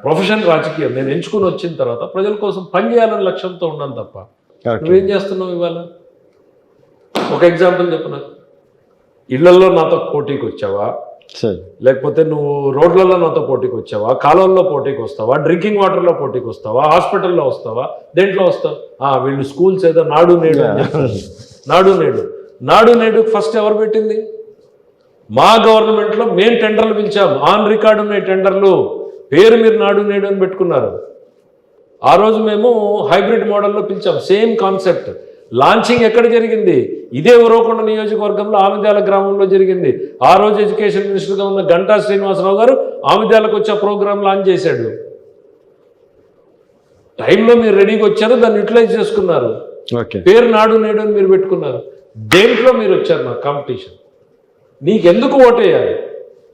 Profession రాజకీయం నేను ఎంచుకుని వచ్చిన తర్వాత ప్రజల కోసం పనిచేయాలని లక్ష్యంతో ఉన్నాను తప్ప నువ్వేం చేస్తున్నావు ఇవాళ? ఒక ఎగ్జాంపుల్ చెప్పు నాకు. ఇళ్లలో నాతో పోటీకి వచ్చావా, లేకపోతే నువ్వు రోడ్లలో నాతో పోటీకి వచ్చావా, కాలువల్లో పోటీకి వస్తావా, డ్రింకింగ్ వాటర్లో పోటీకి వస్తావా, హాస్పిటల్లో వస్తావా, దేంట్లో వస్తావు? వీళ్ళు స్కూల్స్ ఏదో నాడు నేడు అని చెప్తారు. నాడు నేడు ఫస్ట్ ఎవరు పెట్టింది? మా గవర్నమెంట్లో మేము టెండర్లు పిలిచాం, ఆన్ రికార్డు ఉన్నాయి టెండర్లు, పేరు మీరు నాడు నేడు అని పెట్టుకున్నారు. ఆ రోజు మేము హైబ్రిడ్ మోడల్లో పిలిచాం, సేమ్ కాన్సెప్ట్. లాంచింగ్ ఎక్కడ జరిగింది? ఇదే ఉరవకొండ నియోజకవర్గంలో ఆమిద్యాల గ్రామంలో జరిగింది. ఆ రోజు ఎడ్యుకేషన్ మినిస్టర్గా ఉన్న గంటా శ్రీనివాసరావు గారు ఆమిద్యాలకు వచ్చే ప్రోగ్రామ్ లాంచ్ చేశాడు. టైంలో మీరు రెడీగా వచ్చారు, దాన్ని యూటిలైజ్ చేసుకున్నారు. పేరు నాడు నేడు అని మీరు పెట్టుకున్నారు. దేంట్లో మీరు వచ్చారు నా కాంపిటీషన్? నీకెందుకు ఓటేయాలి?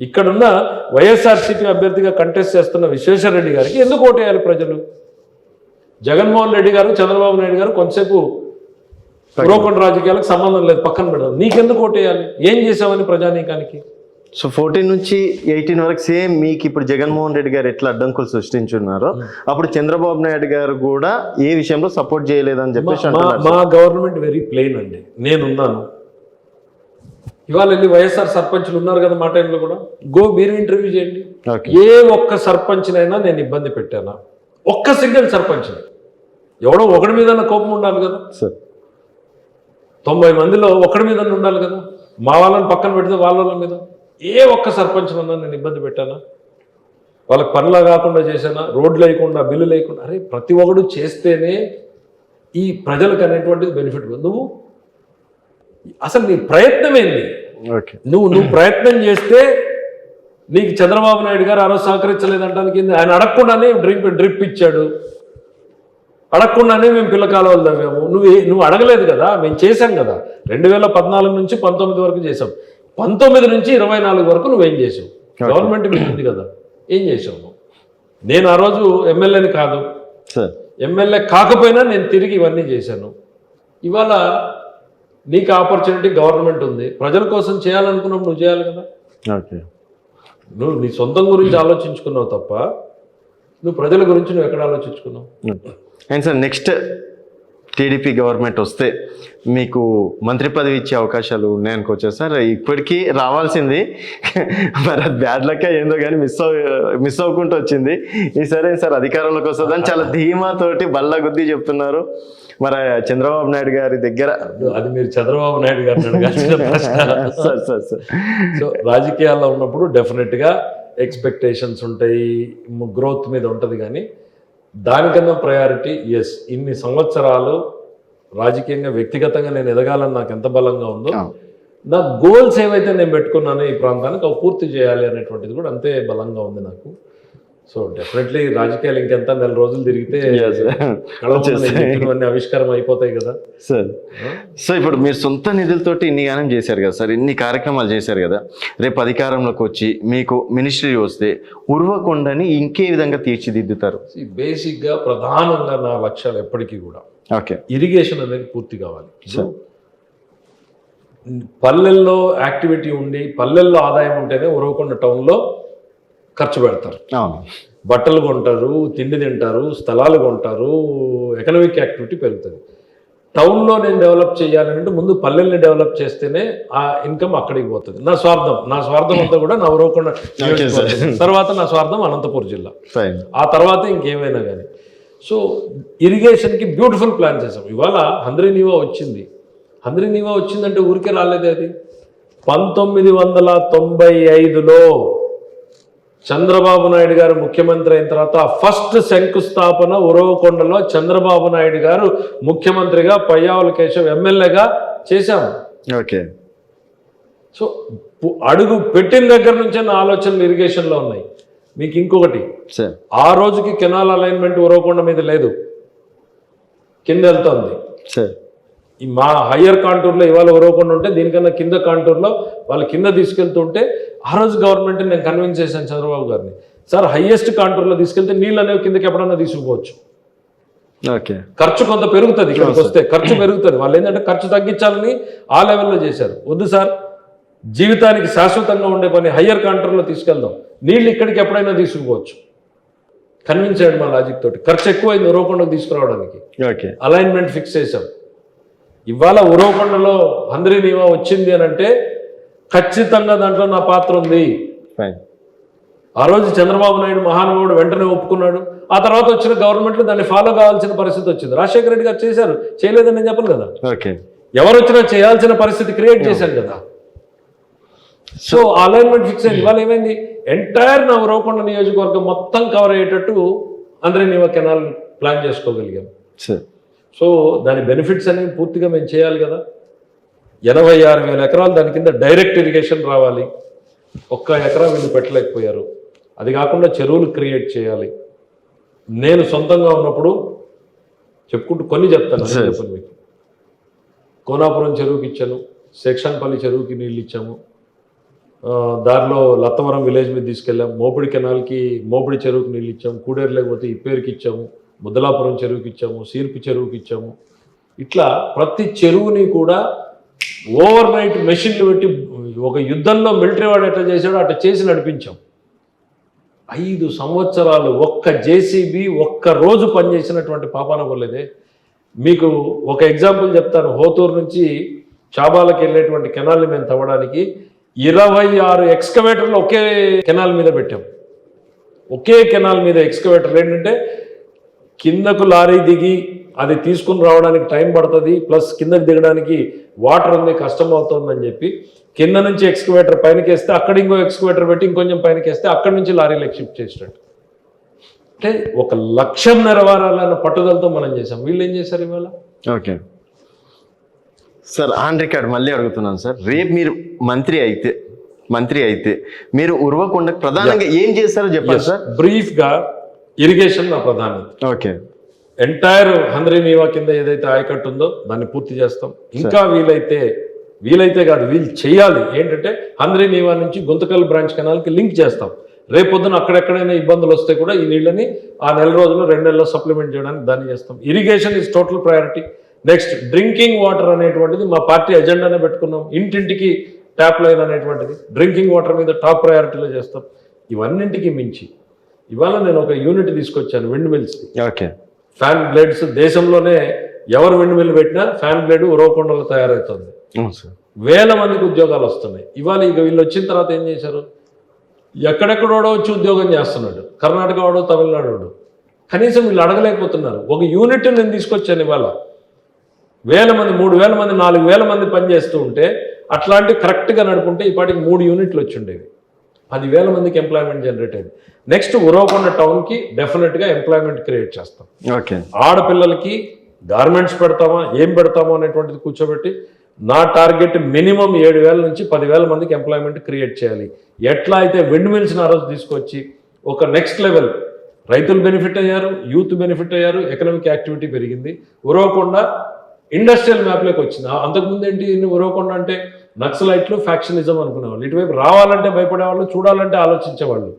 ఇక్కడున్న వైఎస్ఆర్సీపీ అభ్యర్థిగా కంటెస్ట్ చేస్తున్న విశ్వేశ్వరరెడ్డి గారికి ఎందుకు ఓటేయాలి ప్రజలు? జగన్మోహన్ రెడ్డి గారు, చంద్రబాబు నాయుడు గారు కొంతసేపు ఉరవకొండ రాజకీయాలకు సంబంధం లేదు, పక్కన పెడదాం. నీకెందుకు ఓటేయాలి? ఏం చేసావని ప్రజానీకానికి? సో 14 నుంచి 18 వరకు సేమ్ మీకు ఇప్పుడు జగన్మోహన్ రెడ్డి గారు ఎట్లా అడ్డంకులు సృష్టించున్నారో అప్పుడు చంద్రబాబు నాయుడు గారు కూడా ఏ విషయంలో సపోర్ట్ చేయలేదని చెప్పేసి మా గవర్నమెంట్ వెరీ ప్లెయిన్ అండి. నేనున్నాను. ఇవాళ వెళ్ళి వైఎస్ఆర్ సర్పంచ్లు ఉన్నారు కదా మా టైంలో కూడా, మీరు ఇంటర్వ్యూ చేయండి. ఏ ఒక్క సర్పంచ్నైనా నేను ఇబ్బంది పెట్టానా? ఒక్క సింగిల్ సర్పంచ్. ఎవడో ఒకడి మీద కోపం ఉండాలి కదా సార్. 90 మందిలో ఒకడి మీద ఉండాలి కదా. మా వాళ్ళని పక్కన పెడితే వాళ్ళ మీద ఏ ఒక్క సర్పంచ్ అన్నా నేను ఇబ్బంది పెట్టానా? వాళ్ళకి పనులా కాకుండా చేశానా? రోడ్లు లేకుండా, బిల్లు లేకుండా? అరే ప్రతి ఒక్కడు చేస్తేనే ఈ ప్రజలకు అనేటువంటిది బెనిఫిట్. నువ్వు అసలు నీ ప్రయత్నం ఏంది? నువ్వు ప్రయత్నం చేస్తే నీకు చంద్రబాబు నాయుడు గారు ఆ రోజు సహకరించలేదంటానికి ఆయన అడగకుండానే డ్రిప్ ఇచ్చాడు, అడగకుండానే మేము పిల్లకాలువలు తవ్వాము. నువ్వు అడగలేదు కదా, మేము చేశాం కదా. 2014 నుంచి 19 వరకు చేసాం. 19 నుంచి 24 వరకు నువ్వేం చేసావు? గవర్నమెంట్ మీద ఉంది కదా, ఏం చేసావు? నేను ఆ రోజు ఎమ్మెల్యేని కాదు, ఎమ్మెల్యే కాకపోయినా నేను తిరిగి ఇవన్నీ చేశాను. ఇవాళ నీకు ఆపర్చునిటీ, గవర్నమెంట్ ఉంది, ప్రజల కోసం చేయాలనుకున్నప్పుడు నువ్వు చేయాలి కదా. నువ్వు నీ సొంతం గురించి ఆలోచించుకున్నావు తప్ప నువ్వు ప్రజల గురించి నువ్వు ఎక్కడ ఆలోచించుకున్నావు? And sir next TDP government వస్తే మీకు మంత్రి పదవి ఇచ్చే అవకాశాలు ఉన్నాయనుకోవచ్చా సార్? ఇప్పటికీ రావాల్సింది, మరి అది బ్యాడ్ లక్ ఏందో కానీ మిస్ అవ్వకుండా వచ్చింది. ఈసారి సార్ అధికారంలోకి వస్తుందని చాలా ధీమాతోటి బల్ల గుద్ది చెప్తున్నారు. మరి చంద్రబాబు నాయుడు గారి దగ్గర అది మీరు చంద్రబాబు నాయుడు గారిని సో రాజకీయాల్లో ఉన్నప్పుడు డెఫినెట్గా ఎక్స్పెక్టేషన్స్ ఉంటాయి, గ్రోత్ మీద ఉంటుంది. కానీ దానికన్నా ప్రయారిటీ ఇన్ని సంవత్సరాలు రాజకీయంగా వ్యక్తిగతంగా నేను ఎదగాలని నాకు ఎంత బలంగా ఉందో, నా గోల్స్ ఏవైతే నేను పెట్టుకున్నానో ఈ ప్రాంతానికి అవి పూర్తి చేయాలి అనేటువంటిది కూడా అంతే బలంగా ఉంది నాకు. సో డెఫినెట్లీ రాజకీయాలు ఇంకెంత 4 రోజులు తిరిగితే ఆవిష్కారం అయిపోతాయి కదా సార్. సో ఇప్పుడు మీరు సొంత నిధులతోటి ఇన్ని గానం చేశారు కదా సార్, ఇన్ని కార్యక్రమాలు చేశారు కదా. రేపు అధికారంలోకి వచ్చి మీకు మినిస్ట్రీ వస్తే ఉరవకొండని ఇంకే విధంగా తీర్చిదిద్దుతారు? బేసిక్గా ప్రధానంగా నా లక్ష్యాలు ఎప్పటికీ కూడా ఇరిగేషన్ అనేది పూర్తి కావాలి. పల్లెల్లో యాక్టివిటీ ఉండి పల్లెల్లో ఆదాయం ఉంటేనే ఉరవకొండ టౌన్లో ఖర్చు పెడతారు. బట్టలు కొంటారు, తిండి తింటారు, స్థలాలు కొంటారు, ఎకనామిక్ యాక్టివిటీ పెరుగుతుంది. టౌన్లో నేను డెవలప్ చేయాలంటే ముందు పల్లెల్ని డెవలప్ చేస్తేనే ఆ ఇన్కమ్ అక్కడికి పోతుంది. నా స్వార్థం అంతా కూడా నా ఉరవకొండ, తర్వాత నా స్వార్థం అనంతపురం జిల్లా, ఆ తర్వాత ఇంకేమైనా కానీ. సో ఇరిగేషన్కి బ్యూటిఫుల్ ప్లాన్ చేసాం. ఇవాళ హంద్రీనీవా వచ్చిందంటే ఊరికే రాలేదు. అది 1995లో చంద్రబాబు నాయుడు గారు ముఖ్యమంత్రి అయిన తర్వాత ఫస్ట్ శంకుస్థాపన ఉరవకొండలో చంద్రబాబు నాయుడు గారు ముఖ్యమంత్రిగా, పయ్యావుల కేశవ్ ఎమ్మెల్యేగా చేశాము. సో అడుగు పెట్టిన దగ్గర నుంచే నా ఆలోచనలు ఇరిగేషన్లో ఉన్నాయి. మీకు ఇంకొకటి, ఆ రోజుకి కెనాల్ అలైన్మెంట్ ఉరవకొండ మీద లేదు, కింద వెళ్తుంది. ఈ మా హయ్యర్ కాంటూర్లో ఇవాళ ఉరవకొండ ఉంటే దీనికన్నా కింద కాంటూర్లో వాళ్ళు కింద తీసుకెళ్తుంటే ఆ రోజు గవర్నమెంట్ నేను కన్విన్స్ చేశాను చంద్రబాబు గారిని, సార్ హైయెస్ట్ కాంటూర్లో తీసుకెళ్తే నీళ్ళు అనేవి కిందకి ఎప్పుడన్నా తీసుకుపోవచ్చు. ఖర్చు కొంత పెరుగుతుంది, ఇక్కడికి వస్తే ఖర్చు పెరుగుతుంది. వాళ్ళు ఏంటంటే ఖర్చు తగ్గించాలని ఆ లెవెల్లో చేశారు. వద్దు సార్, జీవితానికి శాశ్వతంగా ఉండే పని హయ్యర్ కాంటూర్లో తీసుకెళ్దాం, నీళ్ళు ఇక్కడికి ఎప్పుడైనా తీసుకుపోవచ్చు. కన్విన్స్ అయ్యాడు మా లాజిక్ తోటి. ఖర్చు ఎక్కువైంది ఉరవకొండకు తీసుకురావడానికి, ఓకే అలైన్మెంట్ ఫిక్స్ చేసాం. ఇవాళ ఉరవకొండలో హంద్రీ నీవా వచ్చింది అని అంటే ఖచ్చితంగా దాంట్లో నా పాత్ర ఉంది. ఫైన్. ఆ రోజు చంద్రబాబు నాయుడు మహానుభావుడు వెంటనే ఒప్పుకున్నాడు. ఆ తర్వాత వచ్చిన గవర్నమెంట్లు దాన్ని ఫాలో కావాల్సిన పరిస్థితి వచ్చింది. రాజశేఖర రెడ్డి గారు చేశారు, చేయలేదని నేను చెప్పను కదా. ఓకే ఎవరు వచ్చినా చేయాల్సిన పరిస్థితి క్రియేట్ చేశాను కదా. సో అలైన్మెంట్ ఫిక్స్ అయింది. ఇవాళ ఏమైంది, ఎంటైర్ నా ఉరవకొండ నియోజకవర్గం మొత్తం కవర్ అయ్యేటట్టు హంద్రీ నీవా కెనాల్ ప్లాన్ చేసుకోగలిగాం. సార్ సో దాని బెనిఫిట్స్ అనేవి పూర్తిగా మేము చేయాలి కదా. 86,000 ఎకరాలు దాని కింద డైరెక్ట్ ఇరిగేషన్ రావాలి. ఒక్క ఎకరా వీళ్ళు పెట్టలేకపోయారు. అది కాకుండా చెరువులు క్రియేట్ చేయాలి. నేను సొంతంగా ఉన్నప్పుడు చెప్పుకుంటూ కొన్ని చెప్తాను, చెప్పండి మీకు. కోనాపురం చెరువుకి ఇచ్చాను, సెక్షన్పల్లి చెరువుకి నీళ్ళు ఇచ్చాము, దారిలో లత్తవరం విలేజ్ మీద తీసుకెళ్ళాం, మోపిడి కెనాల్కి మోపిడి చెరువుకి నీళ్ళు ఇచ్చాము, కూడేరు లేకపోతే ఇప్పేరుకి ఇచ్చాము, ముద్దలాపురం చెరువుకి ఇచ్చాము, సీర్పు చెరువుకి ఇచ్చాము. ఇట్లా ప్రతి చెరువుని కూడా ఓవర్ నైట్ మెషిన్లు పెట్టి ఒక యుద్ధంలో మిలిటరీ వాడు ఎట్లా చేశాడో అట్లా చేసి నడిపించాం. 5 సంవత్సరాలు ఒక్క జేసీబీ ఒక్క రోజు పనిచేసినటువంటి పాపాన పోలేదే. మీకు ఒక ఎగ్జాంపుల్ చెప్తాను. హోతూరు నుంచి చాబాలకు వెళ్ళేటువంటి కెనాల్ని మేము తవ్వడానికి 26 ఎక్స్కవేటర్లు ఒకే కెనాల్ మీద పెట్టాం. ఒకే కెనాల్ మీద ఎక్స్కవేటర్ ఏంటంటే కిందకు లారీ దిగి అది తీసుకుని రావడానికి టైం పడుతుంది, ప్లస్ కిందకి దిగడానికి వాటర్ ఉంది, కష్టం అవుతుందని చెప్పి కింద నుంచి ఎక్స్కవేటర్ పైనకి వేస్తే అక్కడ ఇంకో ఎక్స్కవేటర్ పెట్టి ఇంకొంచెం పైనకి వేస్తే అక్కడి నుంచి లారీలకు షిఫ్ట్ చేసినట్టు. అంటే ఒక లక్ష్యం నెరవేరాలన్న పట్టుదలతో మనం చేసాం. వీళ్ళు ఏం చేశారు ఇవాళ? ఓకే సార్, ఆన్ రికార్డ్ మళ్ళీ అడుగుతున్నాను సార్. రేపు మీరు మంత్రి అయితే మీరు ఉరవకొండకు ప్రధానంగా ఏం చేస్తారో చెప్పండి సార్. బ్రీఫ్గా ఇరిగేషన్ నా ప్రధానత. ఓకే. ఎంటైర్ హంద్రీ నీవా కింద ఏదైతే ఆయకట్టు ఉందో దాన్ని పూర్తి చేస్తాం. ఇంకా వీలైతే కాదు, వీళ్ళు చేయాలి. ఏంటంటే హంద్రీ నీవా నుంచి గుంతకల్ బ్రాంచ్ కెనాల్కి లింక్ చేస్తాం. రేపొద్దున అక్కడెక్కడైనా ఇబ్బందులు వస్తే కూడా ఈ నీళ్ళని ఆ నెల రోజులు 2 నెలల్లో సప్లిమెంట్ చేయడానికి దాన్ని చేస్తాం. Irrigation is total priority. Next drinking water అనేటువంటిది మా పార్టీ ఎజెండానే పెట్టుకున్నాం. ఇంటింటికి ట్యాప్ లైన్ అనేటువంటిది డ్రింకింగ్ వాటర్ మీద టాప్ ప్రయారిటీలో చేస్తాం. ఇవన్నింటికి మించి ఇవాళ నేను ఒక యూనిట్ తీసుకొచ్చాను, wind mills. Okay. Fan blades దేశంలోనే ఎవరు విండ్ మిల్ పెట్టినా ఫ్యాన్ బ్లేడ్ ఉరవకొండలో తయారవుతుంది. వేల మందికి ఉద్యోగాలు వస్తున్నాయి. ఇవాళ ఇక వీళ్ళు వచ్చిన తర్వాత ఏం చేశారు, ఎక్కడెక్కడోడో వచ్చి ఉద్యోగం చేస్తున్నాడు, కర్ణాటక వాడు, తమిళనాడు వాడు. కనీసం వీళ్ళు అడగలేకపోతున్నారు. ఒక యూనిట్ నేను తీసుకొచ్చాను ఇవాళ. 1000 మంది, 3000 మంది, 4000 మంది పనిచేస్తూ ఉంటే అట్లాంటి కరెక్ట్గా నడుపుంటే ఇప్పటికి 3 యూనిట్లు వచ్చి ఉండేవి. 10,000 మందికి ఎంప్లాయ్మెంట్ జనరేట్ అయింది. నెక్స్ట్ ఉరవకొండ టౌన్కి డెఫినెట్గా ఎంప్లాయ్మెంట్ క్రియేట్ చేస్తాం. ఓకే. ఆడపిల్లలకి గార్మెంట్స్ పెడతామా, ఏం పెడతామో అనేటువంటిది కూర్చోబెట్టి నా టార్గెట్ మినిమం 7,000 నుంచి 10,000 మందికి ఎంప్లాయ్మెంట్ క్రియేట్ చేయాలి. ఎట్లా అయితే విండ్ మిల్స్ని ఆ రోజు తీసుకొచ్చి ఒక నెక్స్ట్ లెవెల్, రైతులు బెనిఫిట్ అయ్యారు, యూత్ బెనిఫిట్ అయ్యారు, ఎకనామిక్ యాక్టివిటీ పెరిగింది. ఉరవకొండ ఇండస్ట్రియల్ మ్యాప్లోకి వచ్చింది. అంతకుముందు ఏంటి, ఉరవకొండ అంటే నక్సలైట్లు, ఫ్యాక్షనిజం అనుకునేవాళ్ళు. ఇటువైపు రావాలంటే భయపడేవాళ్ళు, చూడాలంటే ఆలోచించేవాళ్ళు.